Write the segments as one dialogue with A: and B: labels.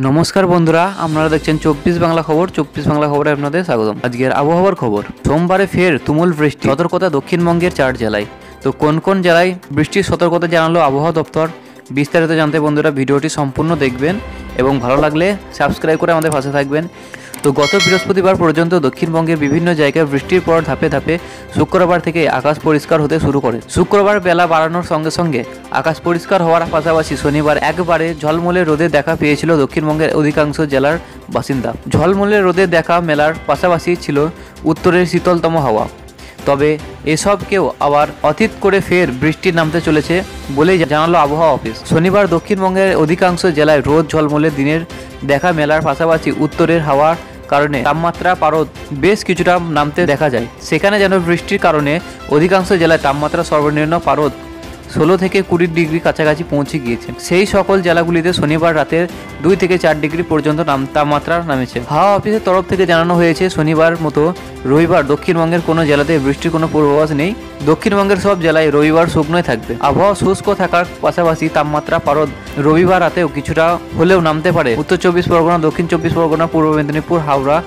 A: নমস্কার বন্ধুরা, আপনারা দেখছেন 24 বাংলা খবর। 24 বাংলা খবরে আপনাদের স্বাগতম। আজকের আবহাওয়ার খবর। সোমবারে ফের তুমুল বৃষ্টি, সতর্কতা দক্ষিণবঙ্গের 4 জেলায়। তো কোন কোন জেলায় বৃষ্টির সতর্কতা জানালো আবহাওয়া দপ্তর, বিস্তারিত জানতে বন্ধুরা ভিডিওটি সম্পূর্ণ দেখবেন এবং ভালো লাগলে সাবস্ক্রাইব করে আমাদের পাশে থাকবেন। তো গত বৃহস্পতিবার পর্যন্ত দক্ষিণবঙ্গের বিভিন্ন জায়গায় বৃষ্টির পর ধাপে ধাপে শুক্রবার থেকে আকাশ পরিষ্কার হতে শুরু করে। শুক্রবার বেলা বাড়ানোর সঙ্গে সঙ্গে আকাশ পরিষ্কার হওয়ার পাশাপাশি শনিবার একবারে ঝলমলে রোদে দেখা পেয়েছিল দক্ষিণবঙ্গের অধিকাংশ জেলার বাসিন্দা। ঝলমলে রোদে দেখা মেলার পাশাপাশি ছিল উত্তরের শীতলতম হাওয়া। তবে এসবকেও আবার অতীত করে ফের বৃষ্টি নামতে চলেছে বলেই জানালো আবহাওয়া অফিস। শনিবার দক্ষিণবঙ্গের অধিকাংশ জেলায় রোদ ঝলমলে দিনের দেখা মেলার পাশাপাশি উত্তরের হাওয়ার কারণে তাপমাত্রা পারদ বেশ কিছুটা নামতে দেখা যায়। সেখানে যেন বৃষ্টির কারণে অধিকাংশ জেলায় তাপমাত্রা সর্বনিম্ন পারদ 16 থেকে 20 ডিগ্রি কাছাকাছি পৌঁছে গিয়েছে। সেই সকল জেলাগুলিতে শনিবার রাতের 2 থেকে 4 ডিগ্রি পর্যন্ত তাপমাত্রা নামেছে। হাওয়া অফিসের তরফ থেকে জানানো হয়েছে, শনিবার মতো রবিবার দক্ষিণবঙ্গের কোনো জেলাতে বৃষ্টির কোনো পূর্বাভাস নেই। দক্ষিণবঙ্গের সব জেলায় রবিবার শুকনোই থাকবে। আবহাওয়া শুষ্ক থাকার পাশাপাশি তাপমাত্রা পারদ রবিবার রাতেও কিছুটা হলেও নামতে পারে উত্তর 24 পরগনা, দক্ষিণ 24 পরগনা, পূর্ব মেদিনীপুর, হাওড়া,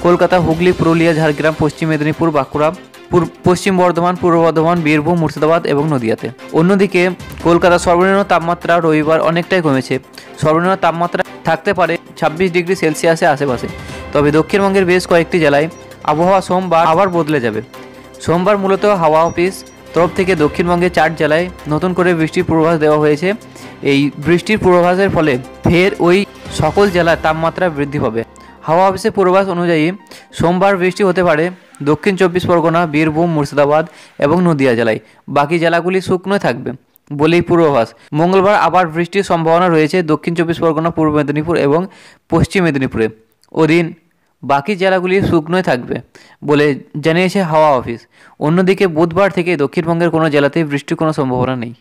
A: কলকাতা, হুগলি, পুরুলিয়া, ঝাড়গ্রাম, পশ্চিম মেদিনীপুর, বাঁকুড়া, পশ্চিম বর্ধমান, পূর্ব বর্ধমান, বীরভূম, মুর্শিদাবাদ এবং নদিয়াতে। অন্যদিকে কলকাতার সর্বনিম্ন তাপমাত্রা রবিবার অনেকটাই কমেছে। সর্বনিম্ন তাপমাত্রা থাকতে পারে 26 ডিগ্রি সেলসিয়াসের আশেপাশে। তবে দক্ষিণবঙ্গের বেশ কয়েকটি জেলায় আবহাওয়া সোমবার আবার বদলে যাবে। সোমবার মূলত হাওয়া অফিস তরফ থেকে দক্ষিণবঙ্গের 4 জেলায় নতুন করে বৃষ্টির পূর্বাভাস দেওয়া হয়েছে। এই বৃষ্টির পূর্বাভাসের ফলে ফের ওই সকল জেলার তাপমাত্রা বৃদ্ধি পাবে। হাওয়া অফিসের পূর্বাভাস অনুযায়ী সোমবার বৃষ্টি হতে পারে দক্ষিণ 24 পরগনা, বীরভূম, মুর্শিদাবাদ এবং নদিয়া জেলায়। বাকি জেলাগুলি শুকনো থাকবে বলেই পূর্বাভাস। মঙ্গলবার আবার বৃষ্টির সম্ভাবনা রয়েছে দক্ষিণ 24 পরগনা, পূর্ব মেদিনীপুর এবং পশ্চিম মেদিনীপুরে। ওদিন বাকি জেলাগুলি শুকনোই থাকবে বলে জানিয়েছে হাওয়া অফিস। অন্যদিকে বুধবার থেকে দক্ষিণবঙ্গের কোনো জেলাতেই বৃষ্টির কোনো সম্ভাবনা নেই।